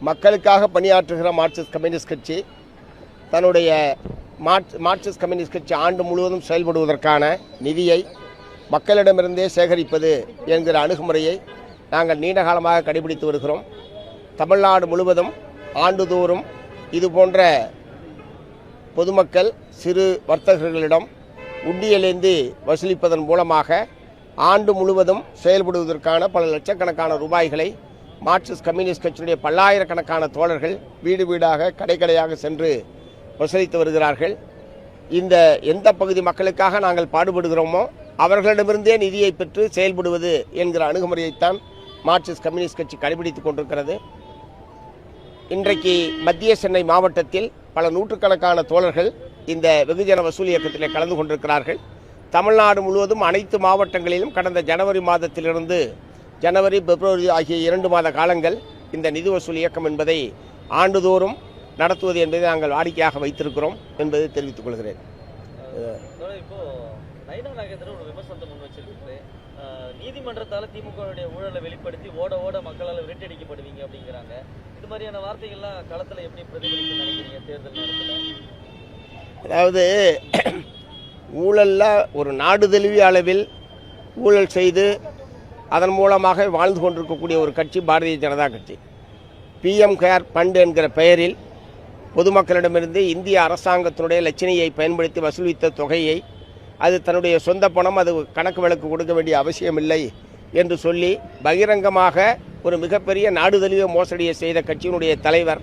மக்களுக்காக பணியாற்றுகிற Marxist communist கட்சி தன்னுடைய மார்க்சிஸ்ட் கம்யூனிஸ்ட் கட்சி ஆண்டு முழுவதும் செயல்படுவதற்கான நிதியை மக்களிடமிருந்தே சேகரிப்பது என்கிற அணுகுமுறையை நாங்கள் நீண்ட காலமாக கடைபிடித்து வருகிறோம். தமிழ்நாடு முழுவதும் ஆண்டுதோறும் இதுபோன்ற பொதுமக்கள் சிறு வர்த்தகர்களிடம் உண்டியலேந்தி வசூலிப்பதன் மூலமாக ஆண்டு முழுவதும் செயல்படுவதற்கான பல லட்சக்கணக்கான ரூபாய்களை மார்க்சிஸ்ட் கம்யூனிஸ்ட் கட்சியினுடைய பல்லாயிரக்கணக்கான தோழர்கள் வீடு வீடாக கடையாக சென்று வசூலித்து வருகிறார்கள். இந்த எந்த பகுதி மக்களுக்காக நாங்கள் பாடுபடுகிறோமோ அவர்களிடமிருந்தே நிதியை பெற்று செயல்படுவது என்கிற அணுகுமுறையைத்தான் மார்க்சிஸ்ட் கம்யூனிஸ்ட் கட்சி கடைபிடித்துக் கொண்டிருக்கிறது. இன்றைக்கு மத்திய சென்னை மாவட்டத்தில் பல நூற்றுக்கணக்கான தோழர்கள் இந்த வெகுஜன வசூல் இயக்கத்தில் கலந்து கொண்டிருக்கிறார்கள். தமிழ்நாடு முழுவதும் அனைத்து மாவட்டங்களிலும் கடந்த ஜனவரி மாதத்திலிருந்து ஜனவரி பிப்ரவரி ஆகிய 2 மாத காலங்கள் இந்த நிதி வசூல் இயக்கம் என்பதை ஆண்டுதோறும் நடத்துவது என்பதை நாங்கள் வாடிக்கையாக வைத்திருக்கிறோம் என்பதை தெரிவித்துக் கொள்கிறேன். நீதிமன்றத்தால் திமுகவுடைய ஊழலை வெளிப்படுத்தி ஓட ஓட மக்களால் விரட்டடிக்கப்படுவீங்க அப்படிங்கிறாங்க. இது மாதிரியான வார்த்தைகள்லாம் களத்தில் எப்படி பிரதிபலிக்க நினைக்கிறீங்க தேர்தல் நேரத்தில்? அதாவது ஊழலில் ஒரு நாடு தழுவிய அளவில் ஊழல் செய்து அதன் மூலமாக வாழ்ந்து கொண்டிருக்கக்கூடிய ஒரு கட்சி பாரதிய ஜனதா கட்சி. பிஎம் கேர் ஃபண்ட் என்கிற பெயரில் பொதுமக்களிடமிருந்து இந்திய அரசாங்கத்தினுடைய லட்சணையை பயன்படுத்தி வசூலித்த தொகையை அது தன்னுடைய சொந்த பணம், அது கணக்கு வழக்கு கொடுக்க வேண்டிய அவசியமில்லை என்று சொல்லி பகிரங்கமாக ஒரு மிகப்பெரிய நாடு தழுவிய மோசடியை செய்த கட்சியினுடைய தலைவர்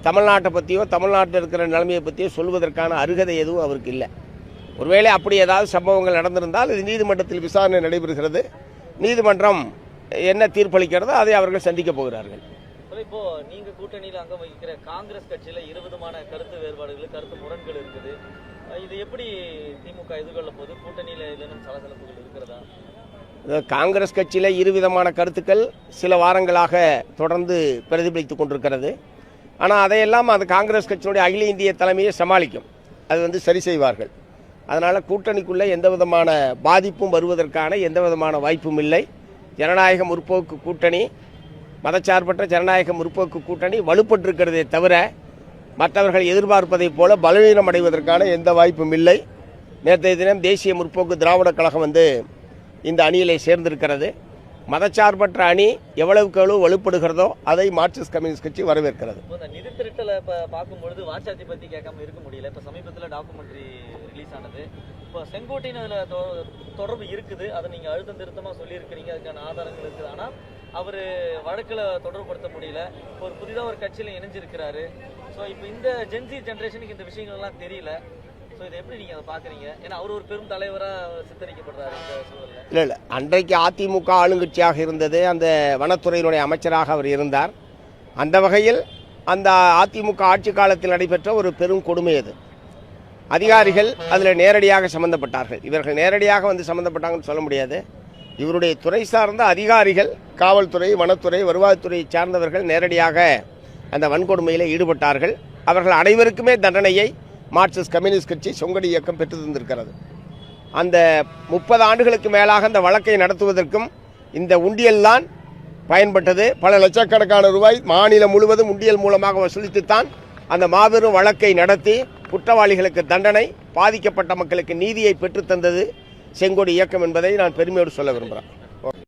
தமிழ்நாட்டை பற்றியோ தமிழ்நாட்டில் இருக்கிற நிலைமையை பற்றியோ சொல்வதற்கான அருகதை எதுவும் அவருக்கு இல்லை. ஒருவேளை அப்படி ஏதாவது சம்பவங்கள் நடந்திருந்தால் இது நீதிமன்றத்தில் விசாரணை நடைபெறுகிறது. நீதிமன்றம் என்ன தீர்ப்பளிக்கிறதோ அதை அவர்கள் சந்திக்கப் போகிறார்கள். இப்போ நீங்க கூட்டணியில் அங்கம் வகிக்கிற காங்கிரஸ் கட்சியில 2 விதமான கருத்து வேறுபாடுகள், கருத்து முரண்கள் இருக்குது. இது எப்படி திமுக எதிர்கொள்ள போது? கூட்டணியில் ஏதேனும் சலசலப்புகள் இருக்கிறதா? காங்கிரஸ் கட்சியில் 2 விதமான கருத்துக்கள் சில வாரங்களாக தொடர்ந்து பிரதிபலித்துக் கொண்டிருக்கிறது. ஆனால் அதையெல்லாம் அது காங்கிரஸ் கட்சியினுடைய அகில இந்திய தலைமையை சமாளிக்கும், அது சரி செய்வார்கள். அதனால் கூட்டணிக்குள்ளே எந்த விதமான பாதிப்பும் வருவதற்கான எந்த விதமான வாய்ப்பும் இல்லை. ஜனநாயக முற்போக்கு கூட்டணி, மதச்சார்பற்ற ஜனநாயக முற்போக்கு கூட்டணி வலுப்பட்டிருக்கிறதே தவிர மற்றவர்கள் எதிர்பார்ப்பதைப் போல பலவீனம் அடைவதற்கான எந்த வாய்ப்பும் இல்லை. நேற்றைய தினம் தேசிய முற்போக்கு திராவிட கழகம் இந்த அணியிலே சேர்ந்திருக்கிறது. மதச்சார்பற்ற அணி எவ்வளவுக்கு எவ்வளவு வலுப்படுகிறதோ அதை மார்க்சிஸ்ட் கம்யூனிஸ்ட் கட்சி வரவேற்கிறது. நிதி திருட்டலை பார்க்கும்பொழுது வாட்சாத்தி பற்றி கேட்காம இருக்க முடியல. இப்போ சமீபத்தில் டாக்குமெண்ட்ரி ரிலீஸ் ஆனது. இப்போ செங்கோட்டையின் அதில் தொடர்பு இருக்குது, அதை நீங்கள் அழுத்தம் திருத்தமாக சொல்லியிருக்கிறீங்க, அதுக்கான ஆதாரங்கள் இருக்குது. ஆனால் அவர் வழக்கில் தொடர்புபடுத்த முடியல. ஒரு புதிதாக ஒரு கட்சியில் இணைஞ்சிருக்கிறாரு. ஸோ இப்போ இந்த ஜென்சி ஜென்ரேஷனுக்கு இந்த விஷயங்கள்லாம் தெரியல. ஸோ இதை எப்படி நீங்கள் அதை பார்க்குறீங்க? ஏன்னா அவர் ஒரு பெரும் தலைவராக சித்தரிக்கப்படுறாரு இந்த சூழலில். இல்லை, அன்றைக்கு அதிமுக ஆளுங்கட்சியாக இருந்தது, அந்த வனத்துறையினுடைய அமைச்சராக அவர் இருந்தார். அந்த வகையில் அந்த அதிமுக ஆட்சி காலத்தில் நடைபெற்ற ஒரு பெரும் கொடுமை அது. அதிகாரிகள் அதில் நேரடியாக சம்பந்தப்பட்டார்கள். இவர்கள் நேரடியாக சம்பந்தப்பட்டாங்கன்னு சொல்ல முடியாது. இவருடைய துறை சார்ந்த அதிகாரிகள், காவல்துறை, வனத்துறை, வருவாய்த்துறையை சார்ந்தவர்கள் நேரடியாக அந்த வன்கொடுமையில் ஈடுபட்டார்கள். அவர்கள் அனைவருக்குமே தண்டனையை மார்க்சிஸ்ட் கம்யூனிஸ்ட் கட்சி சொங்கடி இயக்கம் பெற்று தந்திருக்கிறது. அந்த 30 ஆண்டுகளுக்கு மேலாக அந்த வழக்கை நடத்துவதற்கும் இந்த உண்டியல் தான் பயன்பட்டது. பல லட்சக்கணக்கான ரூபாய் மாநிலம் முழுவதும் உண்டியல் மூலமாக வசூலித்துத்தான் அந்த மாபெரும் வழக்கை நடத்தி குற்றவாளிகளுக்கு தண்டனை, பாதிக்கப்பட்ட மக்களுக்கு நீதியை பெற்றுத்தந்தது செங்கோடி இயக்கம் என்பதை நான் பெருமையோடு சொல்ல விரும்புகிறேன்.